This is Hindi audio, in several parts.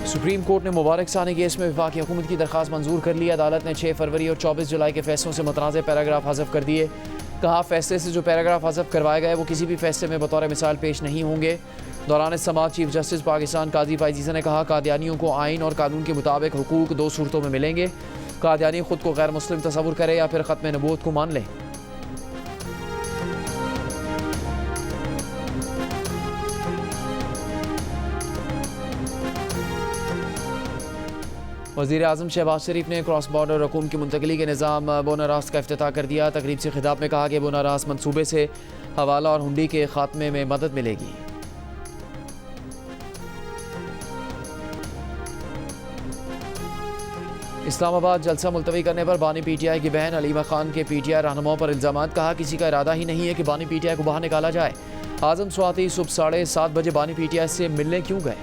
सुप्रीम कोर्ट ने मुबारक सानी केस में वफाकी हुकूमत की दरख्वास्त मंजूर कर ली। अदालत ने 6 फरवरी और 24 जुलाई के फैसलों से मुतनाज़ पैराग्राफ हज़फ कर दिए। कहा, फैसले से जो पैराग्राफ हज़फ करवाए गए वो किसी भी फैसले में बतौर मिसाल पेश नहीं होंगे। दौरान समाअत चीफ जस्टिस पाकिस्तान काजी पाइजीज़ा ने कहा, कादियानियों को आइन और कानून के मुताबिक हुकूक 2 सूरतों में मिलेंगे। कादियानी खुद को गैर मुस्लिम तस्वुर करे या फिर ख़त्म नबूवत को मान ले। वज़ीर आज़म शहबाज शरीफ ने क्रॉस बॉर्डर रकूम की मुंतकली के निज़ाम बोनारास का इफ्तिताह कर दिया। तकरीब से खिताब में कहा कि बोनारास मनसूबे से हवाला और हुंडी के खात्मे में मदद मिलेगी। इस्लामाबाद जलसा मुलतवी करने पर बानी पीटीआई की बहन अलीमा खान के पीटीआई रहनुमाओं पर इल्ज़ामात। कहा, किसी का इरादा ही नहीं है कि बानी पीटीआई को बाहर निकाला जाए। आज़म स्वाति सुबह 7:30 बजे बानी पीटीआई से मिलने क्यों गए?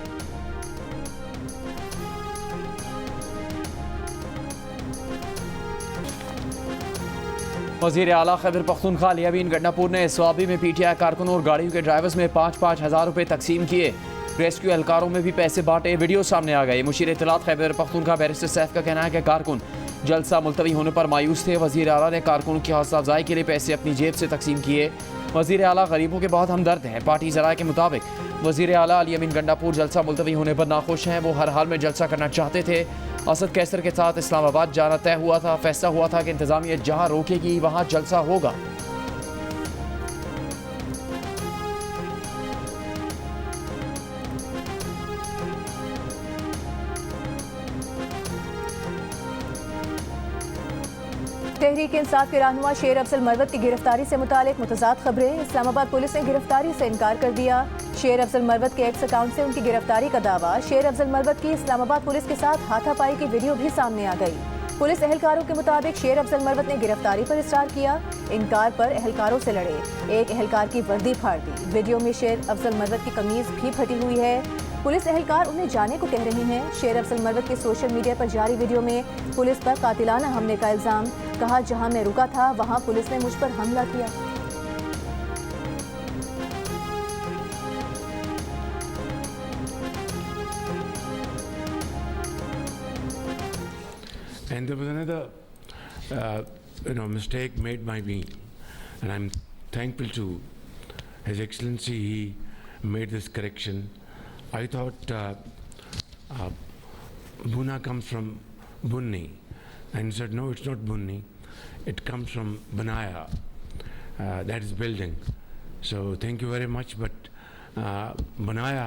वज़ीर आला खैबर पख्तूनख्वा लियाबीन गंडापुर ने स्वाबी में पीटीआई कारकुनों और गाड़ियों के ड्राइवर्स में 5-5 हज़ार रुपये तकसीम किए। रेस्क्यू एहलकारों में भी पैसे बांटे। वीडियो सामने आ गए। मुशीर इत्तलात खैबर पख्तूनख्वा बैरिस्टर सैफ का कहना है कि कारकुन जलसा मुलतवी होने पर मायूस थे। वज़ीर आला ने कारकुनों की हौसला अफजाई के लिए पैसे अपनी जेब से तकसीम किए। वज़ीर आला गरीबों के बहुत हमदर्द हैं। पार्टी ज़राए के मुताबिक वज़ीर आला लियाबीन गंडापुर जलसा मुलतवी होने पर नाखुश हैं। वो हर हाल में जलसा करना चाहते थे। असद कैसर के साथ इस्लामाबाद जाना तय हुआ था। फैसला हुआ था कि इंतज़ामिया जहाँ रोकेगी वहाँ जलसा होगा। तहरीक इंसाफ के रहनुमा शेर अफजल मरवत की गिरफ्तारी से मुतालिक मुतज़ाद खबरें। इस्लामाबाद पुलिस ने गिरफ्तारी से इनकार कर दिया। शेर अफजल मरवत के एक्स अकाउंट से उनकी गिरफ्तारी का दावा। शेर अफजल मरवत की इस्लामाबाद पुलिस के साथ हाथापाई की वीडियो भी सामने आ गई। पुलिस एहलकारों के मुताबिक शेर अफजल मरवत ने गिरफ्तारी पर इसरार किया। इनकार पर एहलकारों से लड़े। एक एहलकार की वर्दी फाड़ दी। वीडियो में शेर अफजल मरवत की कमीज भी फटी हुई है। पुलिस एहलकार उन्हें जाने को कह रहे हैं। शेर अफजल मरवत के सोशल मीडिया पर जारी वीडियो में पुलिस पर कातिलाना हमले का इल्जाम। कहा, जहां मैं रुका था वहां पुलिस ने मुझ पर हमला किया। And there was another, mistake made by me, and I'm thankful to His Excellency. He made this correction. I thought Buna comes from Bunni, and he said, no, it's not Bunni. It comes from Banaya. That is building. So thank you very much. But Banaya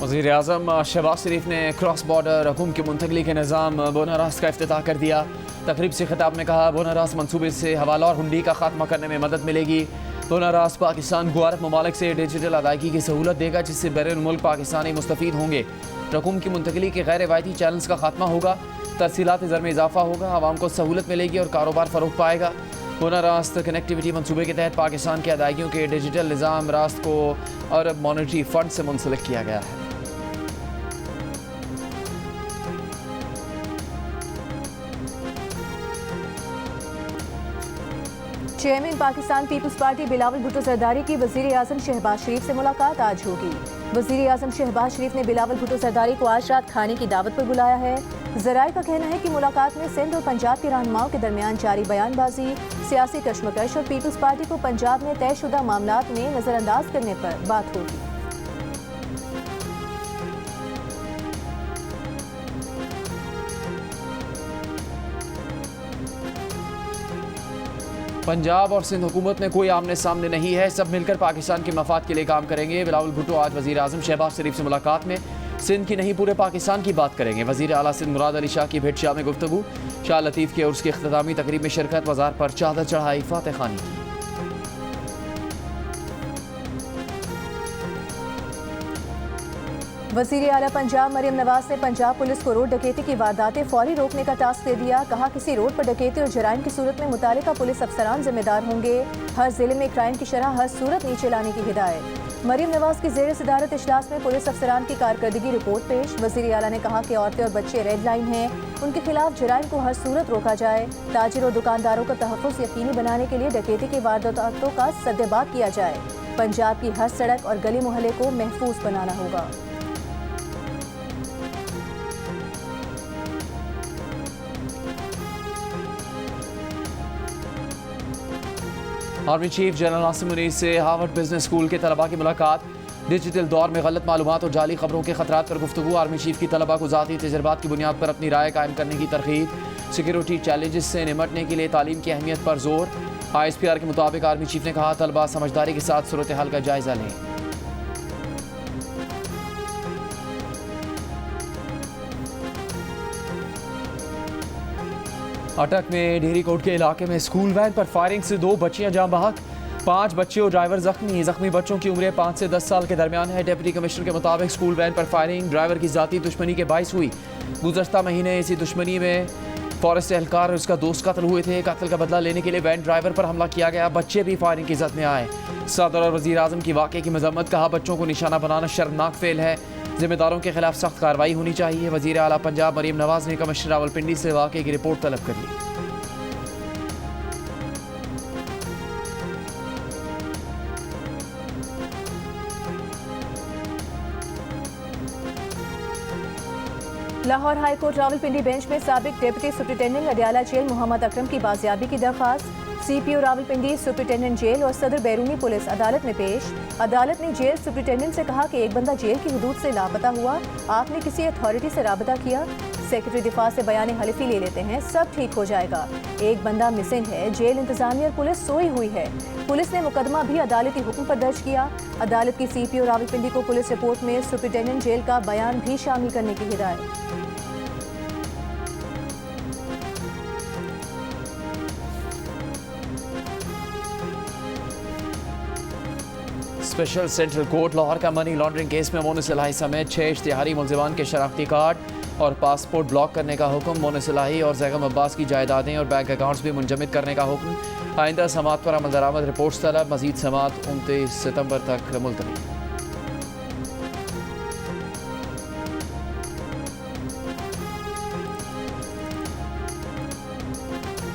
वज़ीर आज़म शहबाज शरीफ ने क्रॉस बॉर्डर रकूम की मुंतकली के निज़ाम बोनारास का इफ्तिताह कर दिया। तकरीब से खिताब में कहा, बोनारास मनसूबे से हवाला और हुंडी का खात्मा करने में मदद मिलेगी। बोनारास पाकिस्तान को अरब ममालिक से डिजिटल अदायगी की सहूलत देगा, जिससे बैरून मुल्क पाकिस्तानी मुस्तफ़ीद होंगे। रकूम की मुंतकली के गैर रवायती चैनल्स का खात्मा होगा। तरसीलात ज़र में इजाफा होगा। आवाम को सहूलत मिलेगी और कारोबार फ़रोग़ पाएगा। बोनारास कनेक्टिविटी मनसूबे के तहत पाकिस्तान की अदायगियों के डिजिटल निज़ाम रास्त को अरब मॉनेटरी फ़ंड से मुंसलिक किया गया है। Chairman Pakistan peoples party Bilawal Bhutto Zardari की वज़ीर आज़म शहबाज शरीफ से मुलाकात आज होगी। वज़ीर आज़म शहबाज शरीफ ने बिलावल भुट्टो जरदारी को आज रात खाने की दावत पर बुलाया है। ज़राए का कहना है कि मुलाकात में सिंध और पंजाब के रहनुमाओं के दरमियान जारी बयानबाजी, सियासी कशमकश और पीपल्स पार्टी को पंजाब में तयशुदा मामलात में नज़रअंदाज करने पर बात होगी। पंजाब और सिंध हुकूमत में कोई आमने सामने नहीं है। सब मिलकर पाकिस्तान के मफाद के लिए काम करेंगे। बिलावल भुट्टो आज वज़ीर आज़म शहबाज शरीफ से मुलाकात में सिंध की नहीं पूरे पाकिस्तान की बात करेंगे। वज़ीर आला सिंध मुराद अली शाह की भेंट शाह में गुफ्तगू। शाह लतीफ़ के उर्स की इख्तितामी तकरीब में शिरकत। वज़ार पर चादर चढ़ाई, फातह खानी की। वज़ीर आला पंजाब मरियम नवाज ने पंजाब पुलिस को रोड डकैती की वारदातें फौरी रोकने का टास्क दे दिया। कहा, किसी रोड पर डकैती और जराइम की सूरत में मुतालिका पुलिस अफसरान जिम्मेदार होंगे। हर जिले में क्राइम की शरह हर सूरत नीचे लाने की हिदायत। मरियम नवाज की ज़ेर सदारत इजलास में पुलिस अफसरान की कारकर्दगी रिपोर्ट पेश। वज़ीर आला ने कहा कि औरतें और बच्चे रेड लाइन हैं, उनके खिलाफ जराइम को हर सूरत रोका जाए। ताजिर और दुकानदारों का तहफ़्फ़ुज़ यकीनी बनाने के लिए डकैती की वारदातों का सद्देबात किया जाए। पंजाब की हर सड़क और गली मोहल्ले को महफूज बनाना होगा। Army chief general Asim Munir से हार्वर्ड बिजनेस स्कूल के तलबा की मुलाकात। डिजिटल दौर में गलत मालूमात और जाली खबरों के खतरात पर गुफ्तगू। आर्मी चीफ की तलबा को ज़ाती तजर्बात की बुनियाद पर अपनी राय कायम करने की तरगीब। सिक्योरिटी चैलेंजेस से निमटने के लिए तालीम की अहमियत पर जोर। ISPR के मुताबिक आर्मी चीफ ने कहा, तलबा समझदारी के साथ सूरत हाल का जायजा लें। अटक में ढेरी कोट के इलाके में स्कूल वैन पर फायरिंग से 2 बच्चियां जान बहक, 5 बच्चे और ड्राइवर जख्मी। जख्मी बच्चों की उम्रें 5 से 10 साल के दरमियान है। डिप्टी कमिश्नर के मुताबिक स्कूल वैन पर फायरिंग ड्राइवर की जाती दुश्मनी के बाइस हुई। गुज़श्ता महीने इसी दुश्मनी में फॉरेस्ट एहलकार और उसका दोस्त कत्ल हुए थे। कत्ल का बदला लेने के लिए वैन ड्राइवर पर हमला किया गया। बच्चे भी फायरिंग की जद में आए। सदर और वज़ीर आज़म की वाक़े की मजम्मत। कहा, बच्चों को निशाना बनाना शर्मनाक फेल है, जिम्मेदारों के खिलाफ सख्त कार्रवाई होनी चाहिए। वज़ीर आला पंजाब मरियम नवाज ने कमिश्नर रावलपिंडी से वाक़े की रिपोर्ट तलब कर ली। Lahore high court Rawalpindi bench में साबिक deputy superintendent Adiala jail Mohammad Akram की बाजियाबी की दरख्वास्त। CPO रावलपिंडी, सुप्रिंटेंडेंट जेल और सदर बैरूनी पुलिस अदालत में पेश। अदालत ने जेल सुप्रिंटेंडेंट से कहा कि एक बंदा जेल की हुदूद से लापता हुआ, आपने किसी अथॉरिटी से राबता किया, सेक्रेटरी दिफा से बयान हलिफी ले लेते हैं, सब ठीक हो जाएगा। एक बंदा मिसिंग है, जेल इंतजामिया और पुलिस सोई हुई है। पुलिस ने मुकदमा भी अदालती हुक्म पर दर्ज किया। अदालत की CPO रावलपिंडी को पुलिस रिपोर्ट में सुप्रिंटेंडेंट जेल का बयान भी शामिल करने की हिदायत। स्पेशल सेंट्रल कोर्ट लाहौर का मनी लॉन्ड्रिंग केस में मोनिस इलाही समेत 6 इश्तिहारी मुलजिमान के शनाख्ती कार्ड और पासपोर्ट ब्लॉक करने का हुक्म। मोनिस इलाही और जैगम अब्बास की जायदादें और बैंक अकाउंट्स भी मुंजमद करने का हुक्म। आइंदा समात पर अमल दरामद रिपोर्ट्स तलब। मजीद समात 29 सितंबर तक मुलतवी।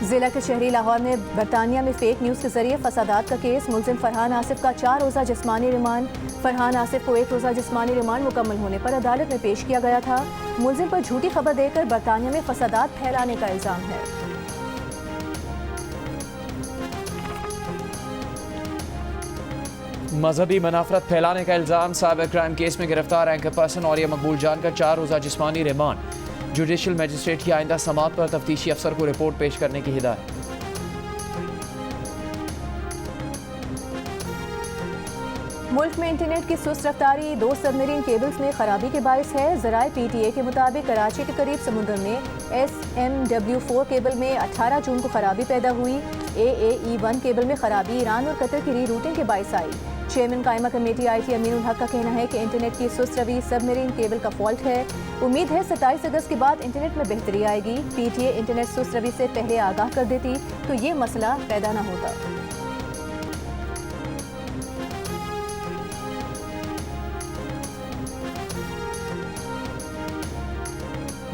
जिला के शहरी लाहौर में बरतानिया में फेक न्यूज़ के जरिए फसादात का केस। मुलजिम फरहान आसिफ का 4 रोज़ा जिस्मानी रिमांड। फरहान आसिफ को 1 रोज़ा जिस्मानी रिमांड मुकम्मल होने पर अदालत में पेश किया गया था। मुलजिम पर झूठी खबर देकर बरतानिया में फसादात फैलाने का इल्ज़ाम है। मजहबी मनाफरत फैलाने का इल्ज़ाम। साइबर क्राइम केस में गिरफ्तार एंकर पर्सन और ये मकबूल जान का 4 रोज़ा जिस्मानी रिमांड। जुडिशल मजिस्ट्रेट की आइंदा समात पर तफ्तीशी अफसर को रिपोर्ट पेश करने की हिदायत। मुल्क में इंटरनेट की सुस्त रफ्तारी 2 सबमरीन केबल्स में खराबी के बायस है। ज़राए PTA के मुताबिक कराची के करीब समुद्र में SMW4 केबल में 18 जून को खराबी पैदा हुई। AAE1 केबल में खराबी ईरान और कतर की री रूटिंग के बायस आई। चेयरमैन कायमा कमेटी IT अमीनुल हक का कहना है कि इंटरनेट की सुस्त रवी सबमरीन केबल का फॉल्ट है। उम्मीद है 27 अगस्त के बाद इंटरनेट में बेहतरी आएगी। PTA इंटरनेट सुस्त रवी से पहले आगाह कर देती तो ये मसला पैदा न होता।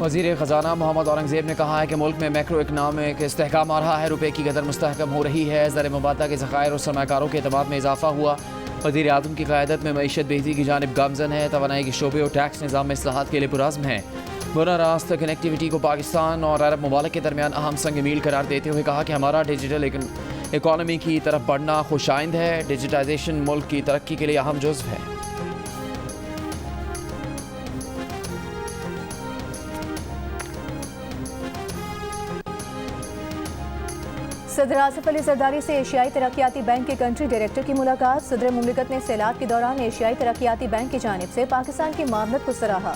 वज़ीर ख़जाना मोहम्मद औरंगज़ेब ने कहा है कि मुल्क में मैक्रो इकनॉमिक इस्तेहकाम आ रहा है। रुपये की कदर मुस्तहकम हो रही है। ज़र मुबादला के ज़खायर और सरमाकारों के एतमाद में इजाफा हुआ। वज़ीर आज़म की क़यादत में मईशत बेहतरी की जानिब गामज़न है। तवानाई के शोबे और टैक्स निज़ाम में इस्लाहात के लिए पुरज़्म है। बराह रास्त कनेक्टिविटी को पाकिस्तान और अरब ममालिक के दरमियान अहम संग मील करार देते हुए कहा कि हमारा डिजिटल इकॉनमी की तरफ बढ़ना खुशाइंद है। डिजिटाइजेशन मुल्क की तरक्की के लिए अहम जुज़्व है। सदर आसिफ अली जरदारी से एशियाई तरक्याती बैंक के कंट्री डायरेक्टर की मुलाकात। सदर मुमलिकत ने सैलाब के दौरान एशियाई तरक्याती बैंक की जानिब से पाकिस्तान की मामलत को सराहा।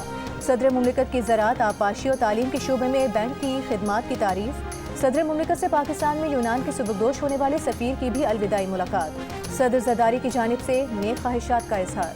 सदर मुमलिकत की ज़राअत, आबपाशी और तालीम के शोबे में बैंक की खिदमात की तारीफ। सदर मुमलिकत से पाकिस्तान में यूनान के सुबकदोश होने वाले सफ़ीर की भी अलविदाई मुलाकात। सदर जरदारी की जानिब से नेक ख्वाहिशात का इजहार।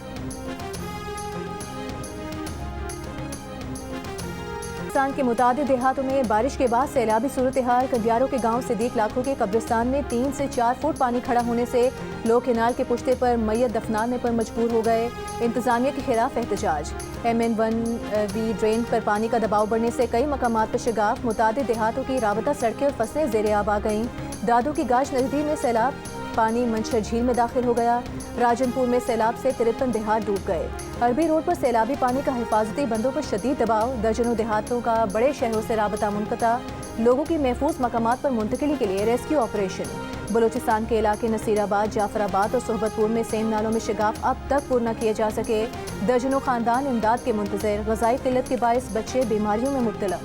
बलोचिस्तान के मुतादिद देहातों में बारिश के बाद सैलाबी सूरत हाल। कंडियारों के गांव सिद्दीक लाखों के कब्रिस्तान में 3 से 4 फुट पानी खड़ा होने से लोग केनाल के पुश्ते पर मैयत दफनाने पर मजबूर हो गए। इंतजामिया के खिलाफ एहतजाज। MN1V ड्रेन पर पानी का दबाव बढ़ने से कई मकामात पर शिगाफ। मुतादिद देहातों की राबता सड़कें और फसलें ज़ेरे आब आ गईं। दादू की गाश नदी में सैलाब पानी मंछर झील में दाखिल हो गया। राजनपुर में सैलाब से 53 देहात डूब गए। अरबी रोड पर सैलाबी पानी का हिफाजती बंदों पर शदीद दबाव। दर्जनों देहातों का बड़े शहरों से राबता मुनक़ता। लोगों की महफूज मकामात पर मुंतकिली के लिए रेस्क्यू ऑपरेशन। बलोचिस्तान के इलाके नसीराबाद, जाफराबाद और सोहबतपुर में सेम नालों में शिगाफ अब तक पूर्ण न किए जा सके। दर्जनों खानदान इमदाद के मुंतज़िर। ग़िज़ाई किल्लत के बायस बच्चे बीमारियों में मुब्तला।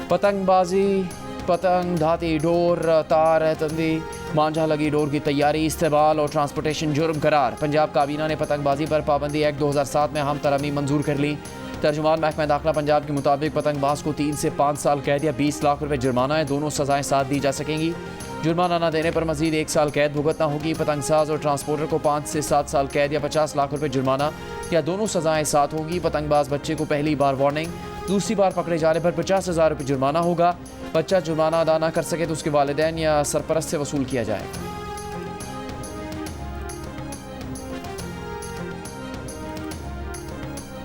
पतंगबाजी, पतंग, धाती, डोर, तार, तंदी, मांझा लगी डोर की तैयारी, इस्तेमाल और ट्रांसपोर्टेशन जुर्म करार। पंजाब काबीना ने पतंगबाजी पर पाबंदी एक्ट 2007 में अहम तरमीम मंजूर कर ली। तर्जुमान महकमा दाखिला पंजाब के मुताबिक पतंगबाज को 3 से 5 साल कैद या 20 लाख रुपए जुर्माना है। दोनों सजाएं साथ दी जा सकेंगी। जुर्माना न देने पर मजीद 1 साल कैद भुगतना होगी। पतंगसाज और ट्रांसपोर्टर को 5 से 7 साल कैद या 50 लाख रुपए जुर्माना या दोनों सजाएं साथ होंगी। पतंगबाज बच्चे को पहली बार वार्निंग, दूसरी बार पकड़े जाने पर 50,000 रुपये जुर्माना होगा। बच्चा जुर्माना अदा न कर सके तो उसके वालिदैन या सरपरस्त से वसूल किया जाएगा।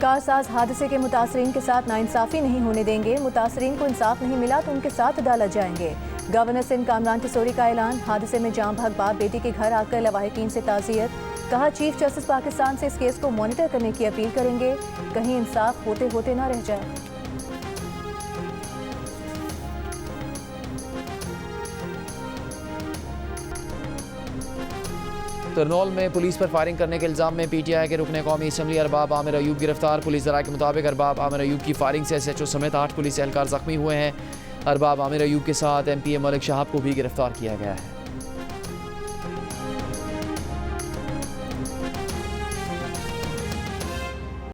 कारसाज हादसे के मुतासरीन के साथ नाइंसाफ़ी नहीं होने देंगे। मुतासरीन को इंसाफ नहीं मिला तो उनके साथ अदालत जाएंगे। गवर्नर सिंध कामरान टिसोरी का ऐलान। हादसे में जाम भाग बाप बेटी के घर आकर लवाहिकीन से ताज़ियत। कहा चीफ जस्टिस पाकिस्तान से इस केस को मॉनिटर करने की अपील करेंगे। कहीं इंसाफ होते होते ना रह जाए। तरनौल में पुलिस पर फायरिंग करने के इल्जाम में PTI के रुकने कौमी असम्बली अरबाब आमिर अयूब गिरफ्तार। पुलिस ज़राए के मुताबिक अरबाब आमिर अयूब की फायरिंग से SHO समेत 8 पुलिस एहलकार जख्मी हुए हैं। अरबाब आमिर अयूब के साथ MPA मलिक शहाब को भी गिरफ्तार किया गया है।